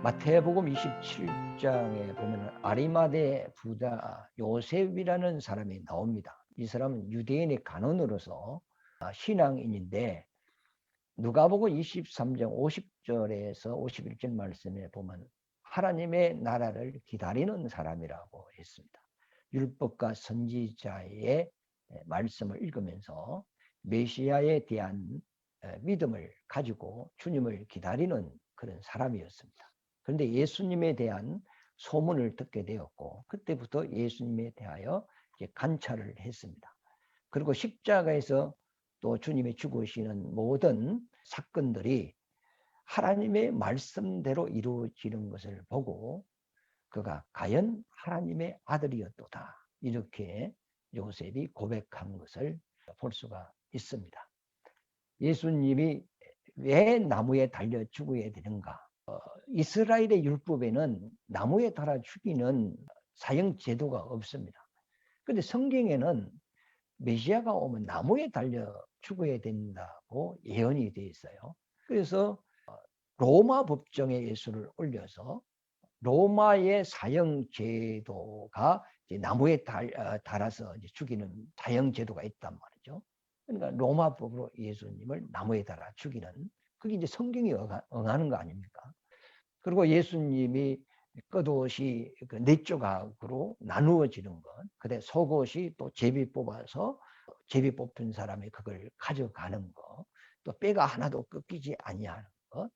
마태복음 27장에 보면 아리마대 부자 요셉이라는 사람이 나옵니다. 이 사람은 유대인의 간원으로서 신앙인인데 누가복음 23장 50절에서 51절 말씀에 보면 하나님의 나라를 기다리는 사람이라고 했습니다. 율법과 선지자의 말씀을 읽으면서 메시아에 대한 믿음을 가지고 주님을 기다리는 그런 사람이었습니다. 그런데 예수님에 대한 소문을 듣게 되었고 그때부터 예수님에 대하여 관찰을 했습니다. 그리고 십자가에서 또 주님이 죽으시는 모든 사건들이 하나님의 말씀대로 이루어지는 것을 보고 그가 과연 하나님의 아들이었도다. 이렇게 요셉이 고백한 것을 볼 수가 있습니다. 예수님이 왜 나무에 달려 죽어야 되는가? 이스라엘의 율법에는 나무에 달아 죽이는 사형 제도가 없습니다. 그런데 성경에는 메시아가 오면 나무에 달려 죽어야 된다고 예언이 되어 있어요. 그래서 로마 법정에 예수를 올려서 로마의 사형 제도가 나무에 달아서 죽이는 사형 제도가 있단 말이죠. 그러니까 로마법으로 예수님을 나무에 달아 죽이는 그게 이제 성경이 응하는 거 아닙니까? 그리고 예수님이 겉옷이 네 조각으로 나누어지는 것, 그래 속옷이 또 제비 뽑아서 제비 뽑힌 사람이 그걸 가져가는 것, 또 뼈가 하나도 꺾이지 아니하는 것,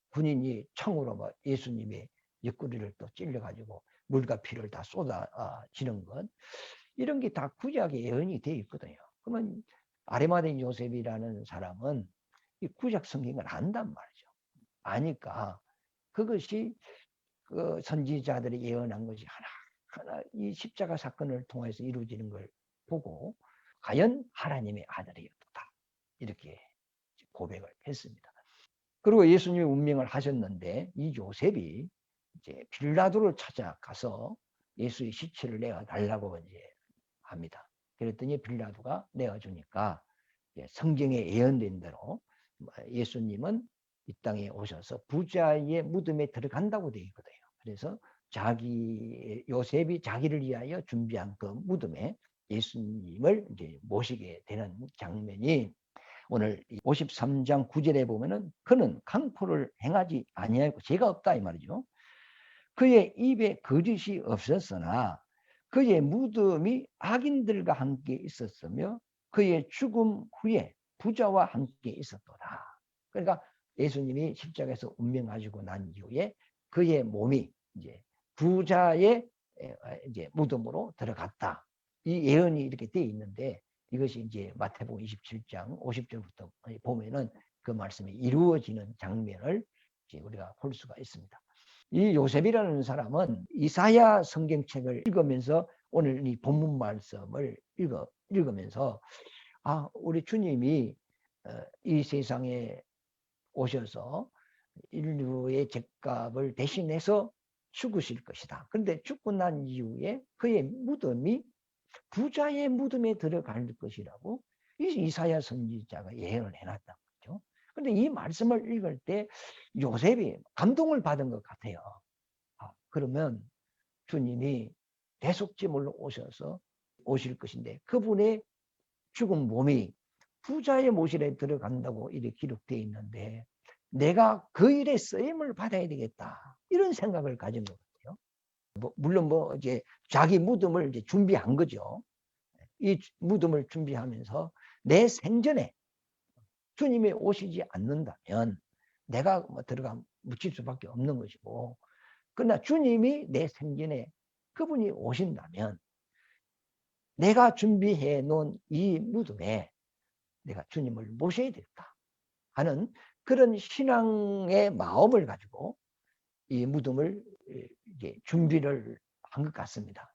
군인이 총으로 뭐 예수님의 옆구리를 또 찔러가지고 물과 피를 다 쏟아지는 것, 이런 게 다 구약에 예언이 되어 있거든요. 그러면 아리마대 요셉이라는 사람은 이 구약 성경을 안단 말이죠. 아니까 그것이 그 선지자들이 예언한 것이 하나하나 이 십자가 사건을 통해서 이루어지는 걸 보고 과연 하나님의 아들이었다. 이렇게 고백을 했습니다. 그리고 예수님이 운명을 하셨는데 이 요셉이 이제 빌라도를 찾아가서 예수의 시체를 내어 달라고 이제 합니다. 그랬더니 빌라도가 내어주니까 성경에 예언된 대로 예수님은 이 땅에 오셔서 부자의 무덤에 들어간다고 되어 있거든요. 그래서 요셉이 자기를 위하여 준비한 그 무덤에 예수님을 이제 모시게 되는 장면이 오늘 53장 9절에 보면은 그는 강포를 행하지 아니하고 죄가 없다 이 말이죠. 그의 입에 거짓이 없었으나 그의 무덤이 악인들과 함께 있었으며 그의 죽음 후에 부자와 함께 있었도다. 그러니까 예수님이 십자가에서 운명하시고 난 이후에 그의 몸이 이제 부자의 이제 무덤으로 들어갔다. 이 예언이 이렇게 되어 있는데 이것이 이제 마태복음 27장 50절부터 보면은 그 말씀이 이루어지는 장면을 이제 우리가 볼 수가 있습니다. 이 요셉이라는 사람은 이사야 성경책을 읽으면서 오늘 이 본문 말씀을 읽으면서 우리 주님이 이 세상에 오셔서 인류의 죄값을 대신해서 죽으실 것이다. 그런데 죽고 난 이후에 그의 무덤이 부자의 무덤에 들어갈 것이라고 이사야 선지자가 예언을 해놨단 말이죠. 그런데 이 말씀을 읽을 때 요셉이 감동을 받은 것 같아요. 그러면 주님이 대속제물로 오셔서 오실 것인데 그분의 죽은 몸이 부자의 모실에 들어간다고 이렇게 기록되어 있는데 내가 그 일에 쓰임을 받아야 되겠다. 이런 생각을 가진 것 같아요. 물론 이제 자기 무덤을 이제 준비한 거죠. 이 무덤을 준비하면서 내 생전에 주님이 오시지 않는다면 내가 들어가 묻힐 수밖에 없는 것이고, 그러나 주님이 내 생전에 그분이 오신다면 내가 준비해 놓은 이 무덤에 내가 주님을 모셔야 되겠다 하는 그런 신앙의 마음을 가지고 이 무덤을 이제 준비를 한 것 같습니다.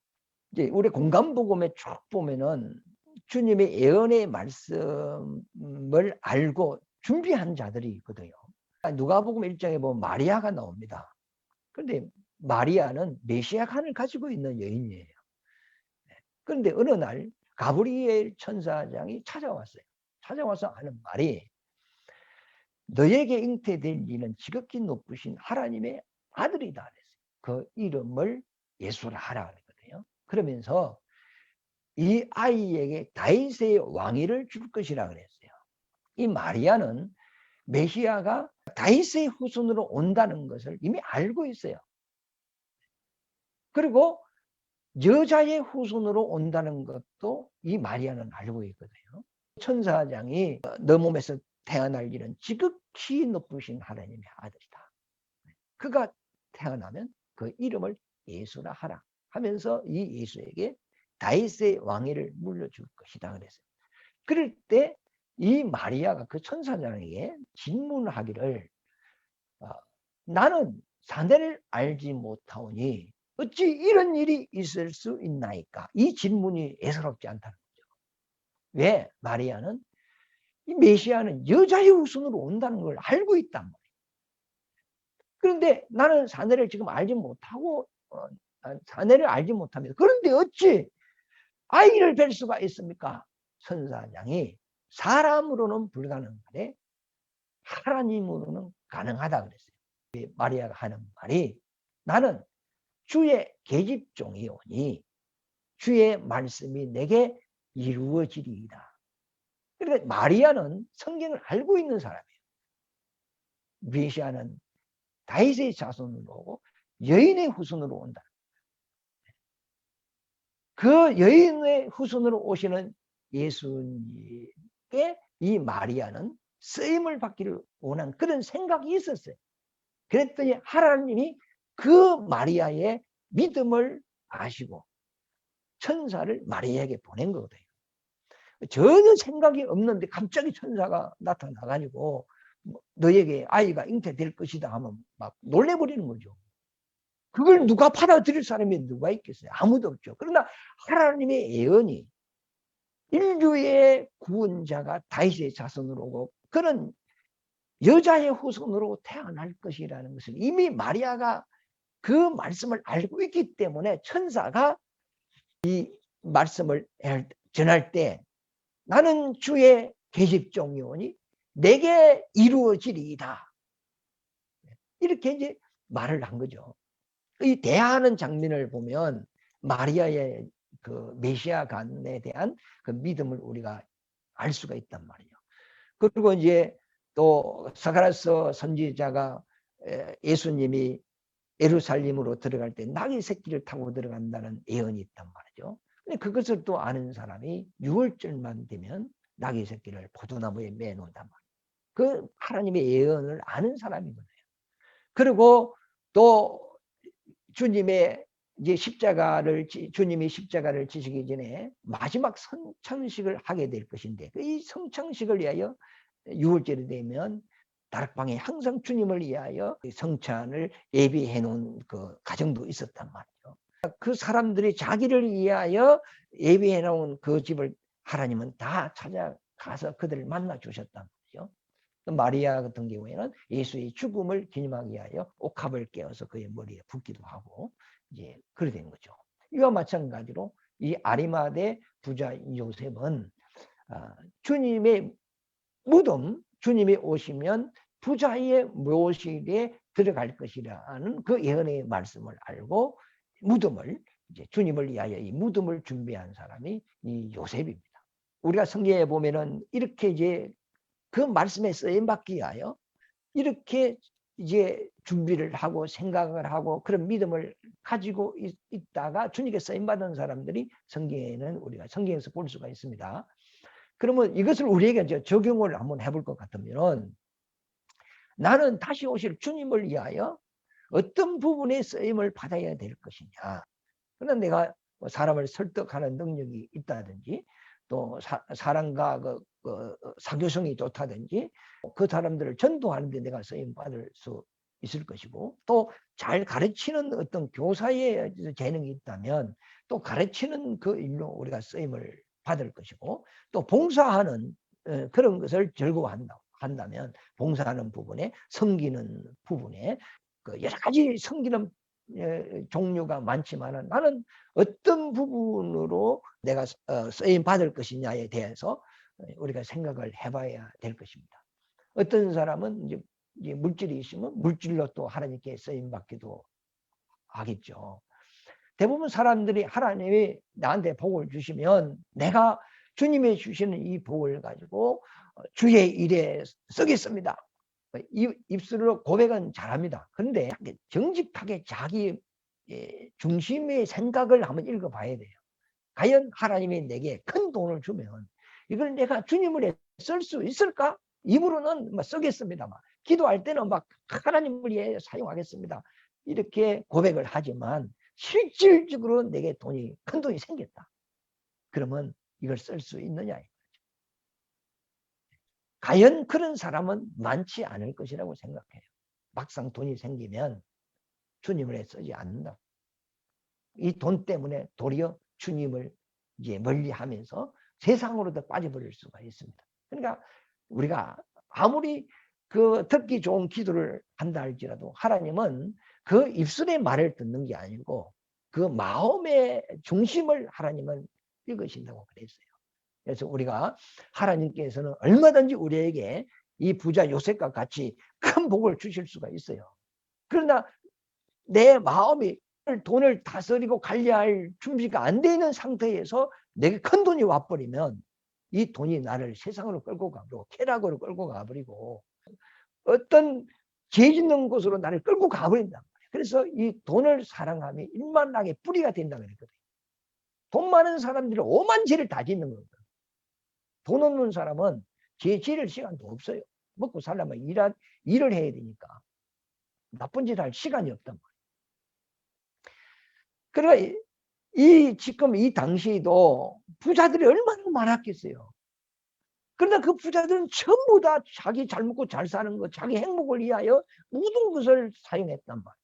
이제 우리 공간복음에 쭉 보면은 주님의 예언의 말씀을 알고 준비한 자들이 있거든요. 누가복음 1장에 보면 마리아가 나옵니다. 그런데 마리아는 메시아간을 가지고 있는 여인이에요. 그런데 어느 날 가브리엘 천사장이 찾아왔어요. 찾아와서 하는 말이 너에게 잉태될 이는 지극히 높으신 하나님의 아들이다 그랬어요. 그 이름을 예수라 하라 그랬거든요. 그러면서 이 아이에게 다윗의 왕위를 줄 것이라 그랬어요. 이 마리아는 메시아가 다윗의 후손으로 온다는 것을 이미 알고 있어요. 그리고 여자의 후손으로 온다는 것도 이 마리아는 알고 있거든요. 천사장이 너 몸에서 태어날 일은 지극히 높으신 하나님의 아들이다. 그가 태어나면 그 이름을 예수라 하라 하면서 이 예수에게 다윗의 왕위를 물려줄 것이다 그랬어요. 그럴 때 이 마리아가 그 천사장에게 질문하기를 나는 사내를 알지 못하오니 어찌 이런 일이 있을 수 있나이까? 이 질문이 예사롭지 않다는 거죠. 왜? 마리아는 이 메시아는 여자의 후손으로 온다는 걸 알고 있단 말이에요. 그런데 나는 사내를 지금 알지 못하고 사내를 알지 못합니다. 그런데 어찌 아이를 뵐 수가 있습니까? 천사장이 사람으로는 불가능한데 하나님으로는 가능하다 그랬어요. 마리아가 하는 말이 나는 주의 계집종이오니 주의 말씀이 내게 이루어지리이다. 그러니까 마리아는 성경을 알고 있는 사람이에요. 메시아는 다윗의 자손으로 오고 여인의 후손으로 온다. 그 여인의 후손으로 오시는 예수님께 이 마리아는 쓰임을 받기를 원한 그런 생각이 있었어요. 그랬더니 하나님이 그 마리아의 믿음을 아시고 천사를 마리아에게 보낸 거거든요. 전혀 생각이 없는데 갑자기 천사가 나타나가지고 너에게 아이가 잉태될 것이다 하면 막 놀래버리는 거죠. 그걸 누가 받아들일 사람이 누가 있겠어요? 아무도 없죠. 그러나 하나님의 예언이 인류의 구원자가 다윗의 자손으로 오고 그런 여자의 후손으로 태어날 것이라는 것을 이미 마리아가 그 말씀을 알고 있기 때문에 천사가 이 말씀을 전할 때 나는 주의 계집종이오니 내게 이루어지리이다. 이렇게 이제 말을 한 거죠. 이 대화하는 장면을 보면 마리아의 그 메시아간에 대한 그 믿음을 우리가 알 수가 있단 말이에요. 그리고 이제 또 스가랴서 선지자가 예수님이 예루살렘으로 들어갈 때 낙의 새끼를 타고 들어간다는 예언이 있단 말이죠. 근데 그것을 또 아는 사람이 6월절만 되면 낙의 새끼를 포도나무에 매놓는단 말이에요. 그 하나님의 예언을 아는 사람이거든요. 그리고 또 주님의 이제 주님이 십자가를 지시기 전에 마지막 성찬식을 하게 될 것인데 이 성찬식을 위하여 6월절이 되면 다락방에 항상 주님을 위하여 성찬을 예비해 놓은 그 가정도 있었단 말이죠. 그 사람들이 자기를 위하여 예비해 놓은 그 집을 하나님은 다 찾아가서 그들을 만나 주셨단 말이죠. 마리아 같은 경우에는 예수의 죽음을 기념하기 위하여 옥합을 깨어서 그의 머리에 붓기도 하고 이제 그래 된 거죠. 이와 마찬가지로 이 아리마대 부자 요셉은 주님의 무덤, 주님이 오시면 부자의 묘실에 들어갈 것이라는 그 예언의 말씀을 알고 무덤을 이제 주님을 위하여 이 무덤을 준비한 사람이 이 요셉입니다. 우리가 성경에 보면은 이렇게 이제 그 말씀에 쓰임 받기 위하여 이렇게 이제 준비를 하고 생각을 하고 그런 믿음을 가지고 있다가 주님께 쓰임 받은 사람들이 성경에는 우리가 성경에서 볼 수가 있습니다. 그러면 이것을 우리에게 이제 적용을 한번 해볼 것 같으면 나는 다시 오실 주님을 위하여 어떤 부분에 쓰임을 받아야 될 것이냐. 그러나 내가 사람을 설득하는 능력이 있다든지 또 사람과 사교성이 좋다든지 그 사람들을 전도하는 데 내가 쓰임 받을 수 있을 것이고 또 잘 가르치는 어떤 교사의 재능이 있다면 또 가르치는 그 일로 우리가 쓰임을 받을 것이고 또 봉사하는 그런 것을 즐거워한다면 봉사하는 부분에 섬기는 부분에 그 여러 가지 섬기는 종류가 많지만 나는 어떤 부분으로 내가 쓰임 받을 것이냐에 대해서 우리가 생각을 해봐야 될 것입니다. 어떤 사람은 이제 이제 물질이 있으면 물질로 또 하나님께 쓰임 받기도 하겠죠. 대부분 사람들이 하나님이 나한테 복을 주시면 내가 주님이 주시는 이 복을 가지고 주의 일에 쓰겠습니다. 입술로 고백은 잘합니다. 그런데 정직하게 자기 중심의 생각을 한번 읽어봐야 돼요. 과연 하나님이 내게 큰 돈을 주면 이걸 내가 주님을 위해 쓸 수 있을까? 입으로는 막 쓰겠습니다만 기도할 때는 막 하나님을 위해 사용하겠습니다. 이렇게 고백을 하지만 실질적으로 내게 큰 돈이 생겼다. 그러면 이걸 쓸 수 있느냐? 과연 그런 사람은 많지 않을 것이라고 생각해요. 막상 돈이 생기면 주님을 위해 쓰지 않는다. 이 돈 때문에 도리어 주님을 이제 멀리하면서 세상으로도 빠져버릴 수가 있습니다. 그러니까 우리가 아무리 그 듣기 좋은 기도를 한다 할지라도 하나님은 그 입술의 말을 듣는 게 아니고 그 마음의 중심을 하나님은 읽으신다고 그랬어요. 그래서 우리가 하나님께서는 얼마든지 우리에게 이 부자 요셉과 같이 큰 복을 주실 수가 있어요. 그러나 내 마음이 돈을 다스리고 관리할 준비가 안 돼 있는 상태에서 내게 큰 돈이 와버리면 이 돈이 나를 세상으로 끌고 가버리고 쾌락으로 끌고 가버리고 어떤 죄 짓는 곳으로 나를 끌고 가버린다. 그래서 이 돈을 사랑함이 일만하게 뿌리가 된다고 그랬거든요. 돈 많은 사람들이 오만 죄를 다 짓는 거거든요. 돈 없는 사람은 죄 지을 시간도 없어요. 먹고 살려면 일을 해야 되니까 나쁜 짓 할 시간이 없단 말이에요. 그러니까 지금 이 당시에도 부자들이 얼마나 많았겠어요. 그러나 그 부자들은 전부 다 자기 잘 먹고 잘 사는 것, 자기 행복을 위하여 모든 것을 사용했단 말이에요.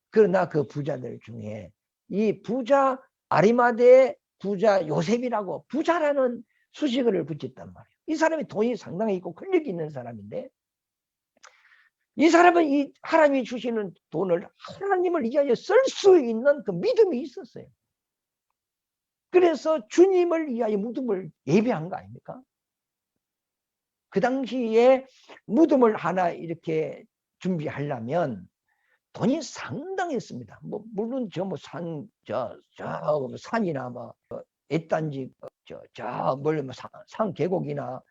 그러나 그 부자들 중에 이 부자 아리마대 부자 요셉이라고 부자라는 수식어를 붙였단 말이에요. 이 사람이 돈이 상당히 있고 권력이 있는 사람인데 이 사람은 이 하나님이 주시는 돈을 하나님을 위하여 쓸 수 있는 그 믿음이 있었어요. 그래서 주님을 위하여 무덤을 예배한 거 아닙니까? 그 당시에 무덤을 하나 이렇게 준비하려면 돈이 상당했습니다. 물론 산이나 애단지 산 계곡이나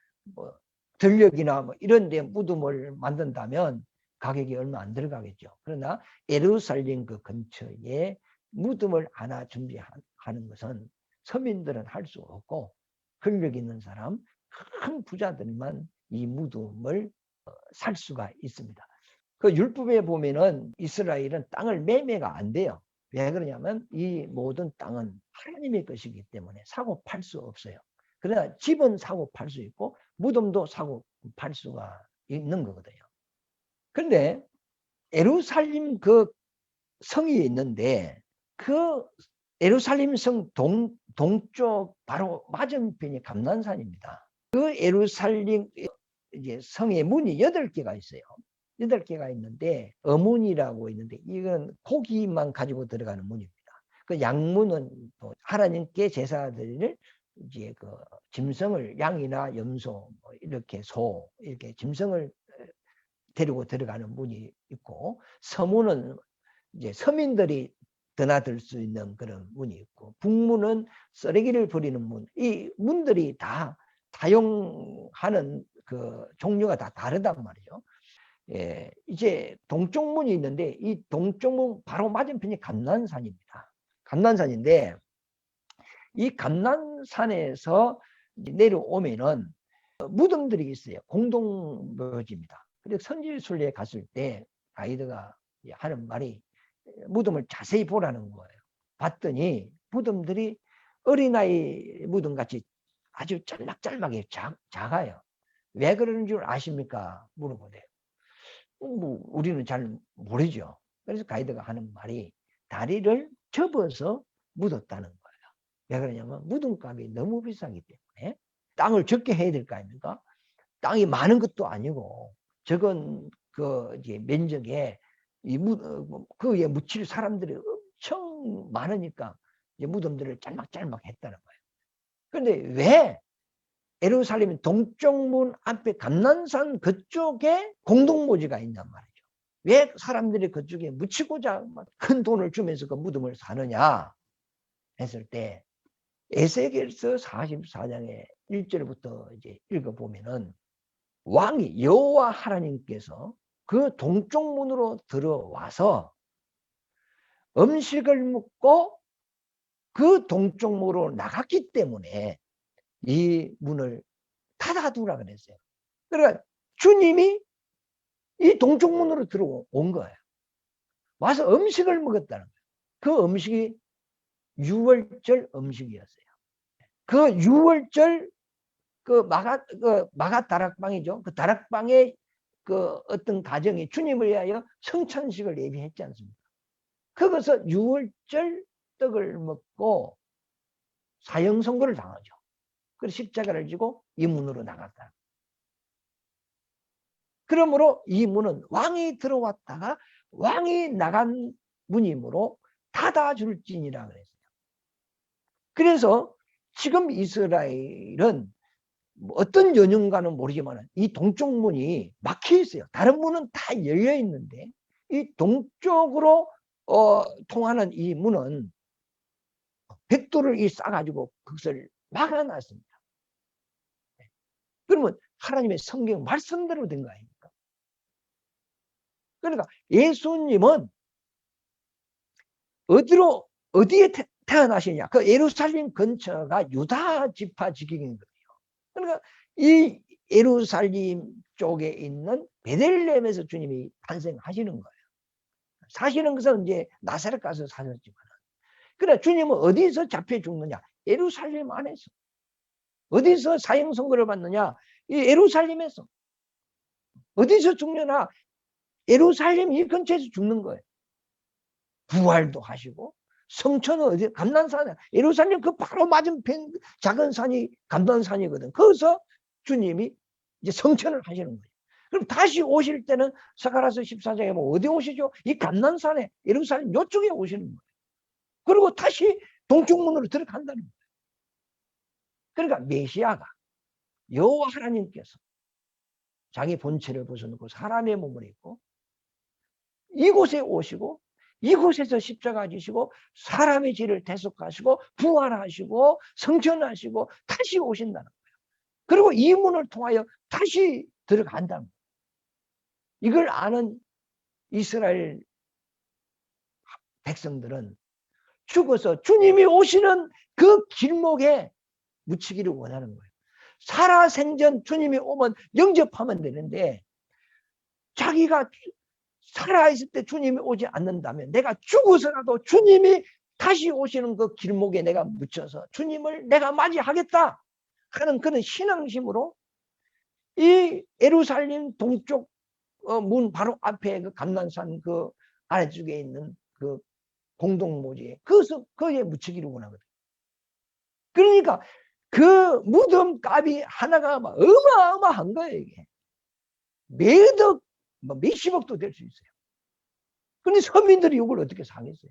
들녘이나 이런 데 무덤을 만든다면 가격이 얼마 안 들어가겠죠. 그러나 예루살렘 그 근처에 무덤을 하나 준비하는 것은 서민들은 할 수 없고 권력 있는 사람, 큰 부자들만 이 무덤을 살 수가 있습니다. 그 율법에 보면은 이스라엘은 땅을 매매가 안 돼요. 왜 그러냐면 이 모든 땅은 하나님의 것이기 때문에 사고 팔 수 없어요. 그러나 집은 사고 팔 수 있고 무덤도 사고 팔 수가 있는 거거든요. 그런데 예루살렘 그 성이 있는데 그 예루살렘 성 동쪽 바로 맞은편이 감난산입니다. 그 예루살렘 이제 성의 문이 8개가 있어요. 8개가 있는데 어문이라고 있는데 이건 고기만 가지고 들어가는 문입니다. 그 양문은 또 하나님께 제사드릴 이제 그 짐승을 양이나 염소 이렇게 소 이렇게 짐승을 데리고 들어가는 문이 있고 서문은 이제 서민들이 드나들 수 있는 그런 문이 있고 북문은 쓰레기를 버리는 문. 이 문들이 다 사용하는 그 종류가 다 다르단 말이죠. 예, 이제 동쪽 문이 있는데 이 동쪽 문 바로 맞은편이 감난산입니다. 감난산인데 이 감난산에서 내려오면은 무덤들이 있어요. 공동묘지입니다. 그래서 선지순례에 갔을 때 가이드가 하는 말이 무덤을 자세히 보라는 거예요. 봤더니 무덤들이 어린아이 무덤같이 아주 짤막짤막해 작아요. 왜 그러는 줄 아십니까? 물어보대요. 우리는 잘 모르죠. 그래서 가이드가 하는 말이 다리를 접어서 묻었다는 거예요. 왜 그러냐면 무덤값이 너무 비싸기 때문에 땅을 적게 해야 될 거 아닙니까? 땅이 많은 것도 아니고 적은 그 이제 면적에 그에 묻힐 사람들이 엄청 많으니까 이제 무덤들을 짤막짤막 했다는 거예요. 그런데 왜 예루살렘 동쪽 문 앞에 감난산 그쪽에 공동묘지가 있단 말이죠. 왜 사람들이 그쪽에 묻히고자 큰 돈을 주면서 그 무덤을 사느냐 했을 때 에스겔서 44장의 1절부터 이제 읽어보면은 왕이 여호와 하나님께서 그 동쪽 문으로 들어와서 음식을 먹고 그 동쪽 문으로 나갔기 때문에 이 문을 닫아두라 그랬어요. 그러니까 주님이 이 동쪽 문으로 들어온 거예요. 와서 음식을 먹었다는 거예요. 그 음식이 유월절 음식이었어요. 그 유월절 그 마가 다락방이죠. 그 다락방에 그 어떤 가정이 주님을 위하여 성찬식을 예비했지 않습니까? 거기서 유월절 떡을 먹고 사형 선고를 당하죠. 그래서 십자가를 지고 이 문으로 나갔다. 그러므로 이 문은 왕이 들어왔다가 왕이 나간 문이므로 닫아줄지니라 그랬어요. 그래서 지금 이스라엘은 어떤 연유인가는 모르지만 이 동쪽 문이 막혀 있어요. 다른 문은 다 열려 있는데 이 동쪽으로 통하는 이 문은 벽돌을 쌓아가지고 그것을 막아놨습니다. 그러면 하나님의 성경 말씀대로 된 거 아닙니까? 그러니까 예수님은 어디에 태어나시냐? 그 예루살렘 근처가 유다 지파 지경인 거예요. 그러니까 이 예루살렘 쪽에 있는 베들레헴에서 주님이 탄생하시는 거예요. 사실은 그것은 이제 나사렛 가서 사셨지만, 그래 주님은 어디서 잡혀 죽느냐? 예루살렘 안에서. 어디서 사형 선고를 받느냐? 이 예루살렘에서. 어디서 죽느냐? 예루살렘 이 근처에서 죽는 거예요. 부활도 하시고 성천은 어디? 감난산에. 예루살렘 그 바로 맞은편 작은 산이 감난산이거든. 거기서 주님이 이제 성천을 하시는 거예요. 그럼 다시 오실 때는 스가랴서 14장에 뭐 어디 오시죠? 이 감난산에 예루살렘 요쪽에 오시는 거예요. 그리고 다시 동쪽문으로 들어간다는 거예요. 그러니까 메시아가 여호와 하나님께서 자기 본체를 벗어놓고 사람의 몸을 입고 이곳에 오시고 이곳에서 십자가 지시고 사람의 죄를 대속하시고 부활하시고 성천하시고 다시 오신다는 거예요. 그리고 이 문을 통하여 다시 들어간다는 거예요. 이걸 아는 이스라엘 백성들은 죽어서 주님이 오시는 그 길목에 묻히기를 원하는 거예요. 살아생전 주님이 오면 영접하면 되는데 자기가 살아있을 때 주님이 오지 않는다면 내가 죽어서라도 주님이 다시 오시는 그 길목에 내가 묻혀서 주님을 내가 맞이하겠다 하는 그런 신앙심으로 이 예루살렘 동쪽 문 바로 앞에 그 감난산 그 아래쪽에 있는 그 공동묘지에 거기에 묻히기를 원하거든. 그러니까 그 무덤 값이 하나가 막 어마어마한 거예요. 이게 몇억 몇십억도 될 수 있어요. 그런데 서민들이 이걸 어떻게 상했어요?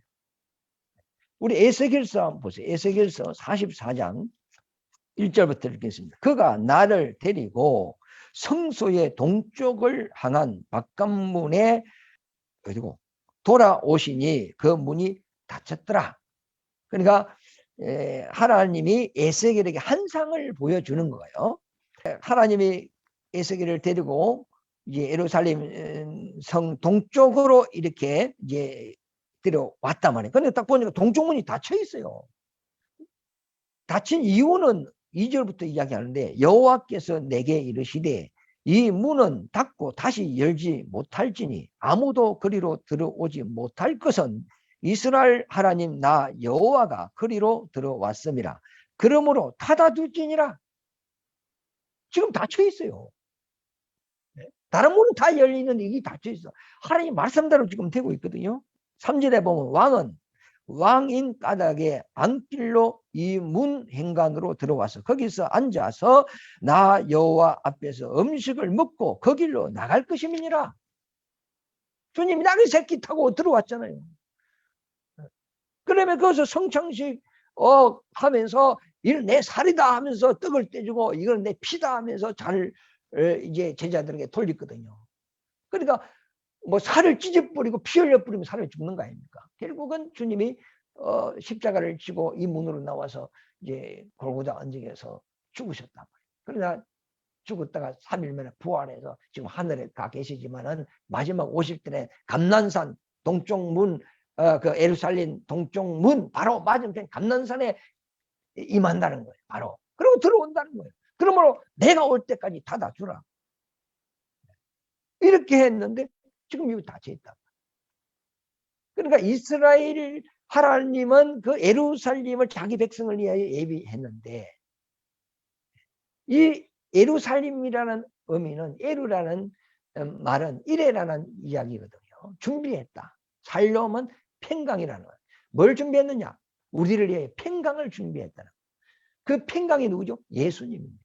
우리 에스겔서 한번 보세요. 에스겔서 44장 1절부터 읽겠습니다. 그가 나를 데리고 성소의 동쪽을 향한 바깥문에 그리고 돌아오시니 그 문이 닫혔더라. 그러니까 하나님이 에스겔에게 한 상을 보여주는 거예요. 하나님이 에스겔을 데리고 이제 예루살렘 성 동쪽으로 이렇게 이제 들어왔단 말이에요. 근데 딱 보니까 동쪽 문이 닫혀 있어요. 닫힌 이유는 2절부터 이야기하는데 여호와께서 내게 이르시되 이 문은 닫고 다시 열지 못할지니 아무도 그리로 들어오지 못할 것은 이스라엘 하나님 나 여호와가 그리로 들어왔음이라. 그러므로 닫아둘지니라. 지금 닫혀 있어요. 다른 문은 다 열리는데 이게 닫혀 있어. 하나님 말씀대로 지금 되고 있거든요. 3절에 보면 왕은 왕인 까닭에 안길로 이 문 행간으로 들어와서 거기서 앉아서 나 여호와 앞에서 음식을 먹고 그 길로 나갈 것임이니라. 주님이 나귀 새끼 타고 들어왔잖아요. 그러면 거기서 성창식 하면서 이건 내 살이다 하면서 떡을 떼주고 이건 내 피다 하면서 잔을 이제 제자들에게 돌렸거든요. 그러니까 뭐 살을 찢어버리고 피 흘려버리면 사람이 죽는 거 아닙니까? 결국은 주님이 십자가를 지고 이 문으로 나와서 이제 골고다 언덕에서 죽으셨단 말이에요. 그러나 죽었다가 3일 만에 부활해서 지금 하늘에 가 계시지만은 마지막 오실 때에 감난산 동쪽 문, 그 예루살렘 동쪽 문 바로 맞은편 감난산에 임한다는 거예요. 바로. 그리고 들어온다는 거예요. 그러므로 내가 올 때까지 닫아주라. 이렇게 했는데 지금 이거 닫혀 있다. 그러니까 이스라엘 하나님은 그 예루살렘을 자기 백성을 위하여 예비했는데 이 예루살렘이라는 의미는 예루라는 말은 이래라는 이야기거든요. 준비했다. 살롬은 평강이라는 거예요. 뭘 준비했느냐? 우리를 위해 평강을 준비했다는 거예요. 그 평강이 누구죠? 예수님입니다.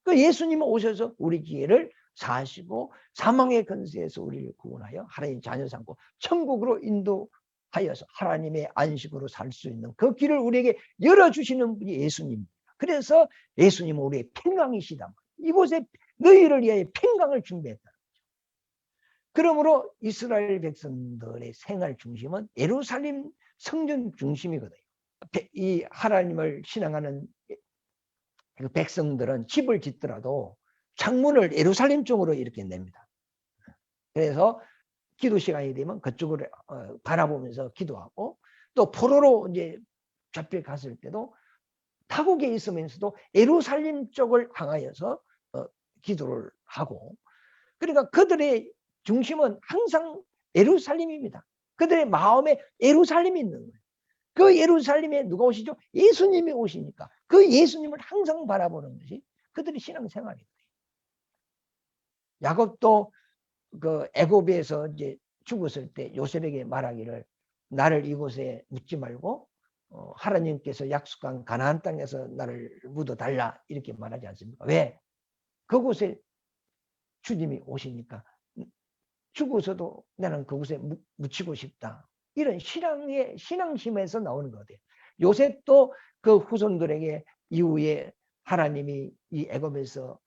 그 예수님은 오셔서 우리 기회를 사시고 사망의 권세에서 우리를 구원하여 하나님 자녀 삼고 천국으로 인도하여서 하나님의 안식으로 살 수 있는 그 길을 우리에게 열어주시는 분이 예수님입니다. 그래서 예수님은 우리의 평강이시다. 이곳에 너희를 위하여 평강을 준비했다. 그러므로 이스라엘 백성들의 생활 중심은 예루살렘 성전 중심이거든요. 이 하나님을 신앙하는 그 백성들은 집을 짓더라도 창문을 예루살렘 쪽으로 이렇게 냅니다. 그래서 기도 시간이 되면 그쪽으로 바라보면서 기도하고 또 포로로 이제 잡혀갔을 때도 타국에 있으면서도 예루살렘 쪽을 향하여서 기도를 하고 그러니까 그들의 중심은 항상 예루살렘입니다. 그들의 마음에 예루살렘이 있는 거예요. 그 예루살렘에 누가 오시죠? 예수님이 오시니까 그 예수님을 항상 바라보는 것이 그들의 신앙생활이에요. 야곱도 그 애굽에서 이제 죽었을 때 요셉에게 말하기를 나를 이곳에 묻지 말고 하나님께서 약속한 가나안 땅에서 나를 묻어달라 이렇게 말하지 않습니까? 왜? 그곳에 주님이 오시니까 죽어서도 나는 그곳에 묻히고 싶다. 이런 신앙심에서 나오는 것 같아요. 요셉도 그 후손들에게 이후에 하나님이 이 애굽에서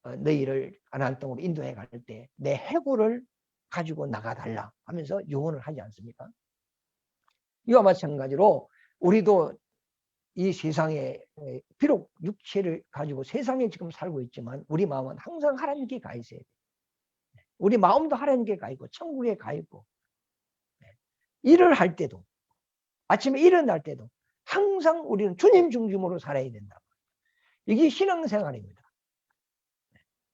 너희를 가나안 땅으로 인도해 갈 때 내 해골을 가지고 나가달라 하면서 요원을 하지 않습니까? 이와 마찬가지로 우리도 이 세상에 비록 육체를 가지고 세상에 지금 살고 있지만 우리 마음은 항상 하나님께 가 있어야 돼요. 우리 마음도 하나님께 가 있고 천국에 가 있고 일을 할 때도 아침에 일어날 때도 항상 우리는 주님 중심으로 살아야 된다. 이게 신앙생활입니다.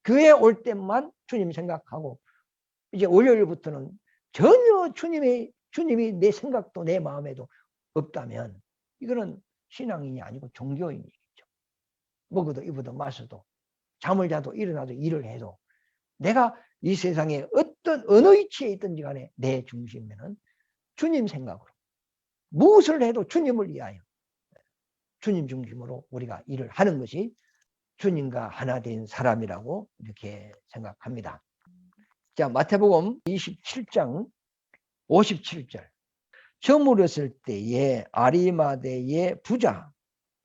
교회 올 때만 주님 생각하고 이제 월요일부터는 전혀 주님이 내 생각도 내 마음에도 없다면 이거는 신앙인이 아니고 종교인이겠죠. 먹어도 입어도 마셔도 잠을 자도 일어나도 일을 해도 내가 이 세상에 어느 위치에 있든지 간에 내 중심에는 주님 생각으로 무엇을 해도 주님을 위하여 주님 중심으로 우리가 일을 하는 것이 주님과 하나 된 사람이라고 이렇게 생각합니다. 자, 마태복음 27장 57절. 처음 어렸을 때에 아리마대의 부자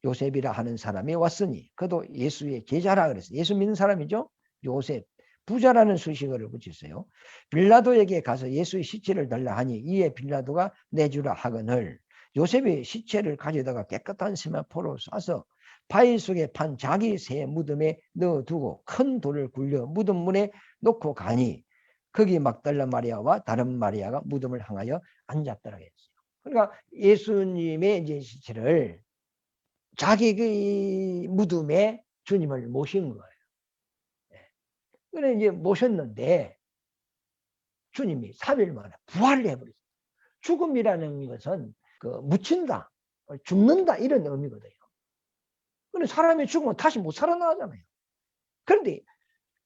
요셉이라 하는 사람이 왔으니 그도 예수의 제자라 그랬어요. 예수 믿는 사람이죠. 요셉. 부자라는 수식어를 붙였어요. 빌라도에게 가서 예수의 시체를 달라 하니 이에 빌라도가 내주라 하거늘 요셉이 시체를 가져다가 깨끗한 세마포로 싸서 바위 속에 판 자기 새 무덤에 넣어두고 큰 돌을 굴려 무덤 문에 놓고 가니 거기 막달라 마리아와 다른 마리아가 무덤을 향하여 앉았더라 했어요. 그러니까 예수님의 이제 시체를 자기 그 무덤에 주님을 모신 거예요. 그래 이제 모셨는데 주님이 3일 만에 부활을 해버렸어요. 죽음이라는 것은 그 묻힌다, 죽는다 이런 의미거든요. 근데 사람이 죽으면 다시 못 살아나잖아요. 그런데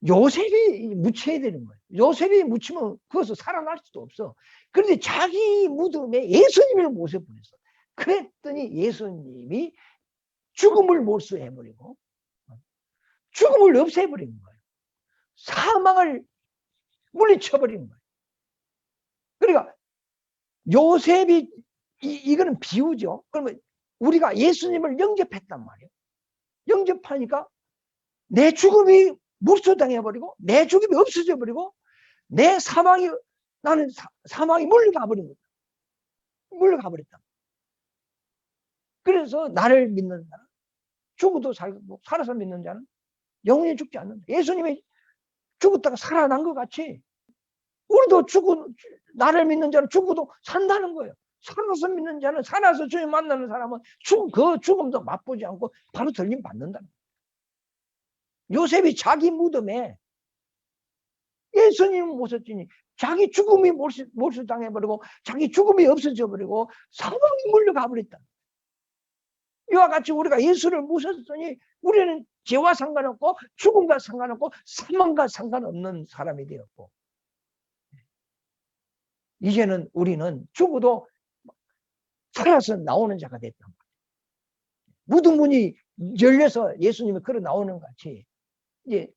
요셉이 묻혀야 되는 거예요. 요셉이 묻히면 그것을 살아날 수도 없어. 그런데 자기 무덤에 예수님을 모셔버렸어. 그랬더니 예수님이 죽음을 몰수해버리고 죽음을 없애버린 거예요. 사망을 물리쳐버린 거예요. 그러니까 요셉이 이거는 비유죠. 그러면 우리가 예수님을 영접했단 말이에요. 영접하니까 내 죽음이 몰수당해버리고 내 죽음이 없어져 버리고 내 사망이 나는 사망이 물러가 버린 거다. 물러가 버렸다. 그래서 나를 믿는 자는 죽어도 살고 살아서 믿는 자는 영원히 죽지 않는다. 예수님이 죽었다가 살아난 것 같이 우리도 나를 믿는 자는 죽어도 산다는 거예요. 살아서 믿는 자는 살아서 주님 만나는 사람은 그 죽음도 맛보지 않고 바로 들림 받는다. 요셉이 자기 무덤에 예수님 모셨지니 자기 죽음이 몰수당해버리고 자기 죽음이 없어져 버리고 사망이 물려가 버렸다. 이와 같이 우리가 예수를 모셨으니 우리는 죄와 상관없고 죽음과 상관없고 사망과 상관없는 사람이 되었고 이제는 우리는 죽어도 살아서 나오는 자가 됐단 말이에요. 무덤 문이 열려서 예수님이 걸어 나오는 같이 이제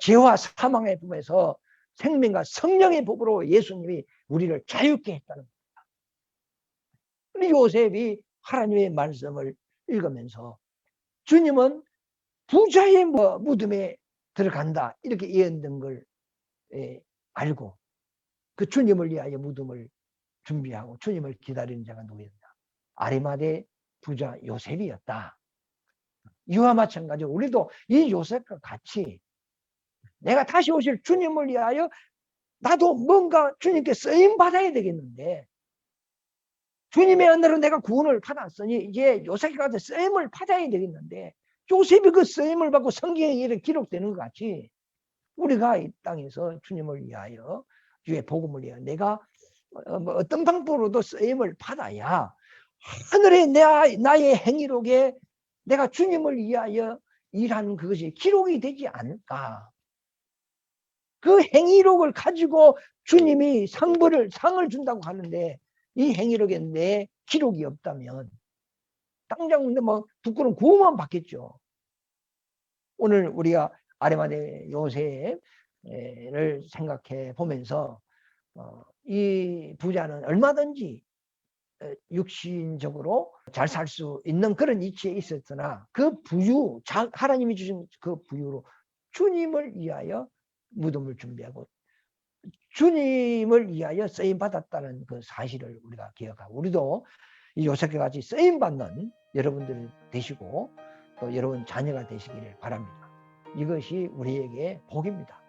죄와 사망의 법에서 생명과 성령의 법으로 예수님이 우리를 자유케 했다는 겁니다. 요셉이 하나님의 말씀을 읽으면서 주님은 부자의 무덤에 들어간다 이렇게 예언된 걸 알고 그 주님을 위하여 무덤을 준비하고 주님을 기다리는 자가 누구였냐? 아리마대 부자 요셉이었다. 이와 마찬가지로 우리도 이 요셉과 같이 내가 다시 오실 주님을 위하여 나도 뭔가 주님께 쓰임 받아야 되겠는데 주님의 은혜로 내가 구원을 받았으니 이제 요셉과 같은 쓰임을 받아야 되겠는데 요셉이 그 쓰임을 받고 성경에 이렇게 기록되는 것 같이 우리가 이 땅에서 주님을 위하여 주의 복음을 위하여 내가 어떤 방법으로도 쓰임을 받아야 하늘에 나의 행위록에 내가 주님을 위하여 일한 그것이 기록이 되지 않을까. 그 행위록을 가지고 주님이 상을 준다고 하는데 이 행위록에 내 기록이 없다면 당장 뭐 부끄러운 구호만 받겠죠. 오늘 우리가 아리마대 요셉을 생각해 보면서 이 부자는 얼마든지 육신적으로 잘 살 수 있는 그런 이치에 있었으나 그 부유, 하나님이 주신 그 부유로 주님을 위하여 무덤을 준비하고 주님을 위하여 쓰임받았다는 그 사실을 우리가 기억하고 우리도 이 요셉과 같이 쓰임받는 여러분들 되시고 또 여러분 자녀가 되시기를 바랍니다. 이것이 우리에게 복입니다.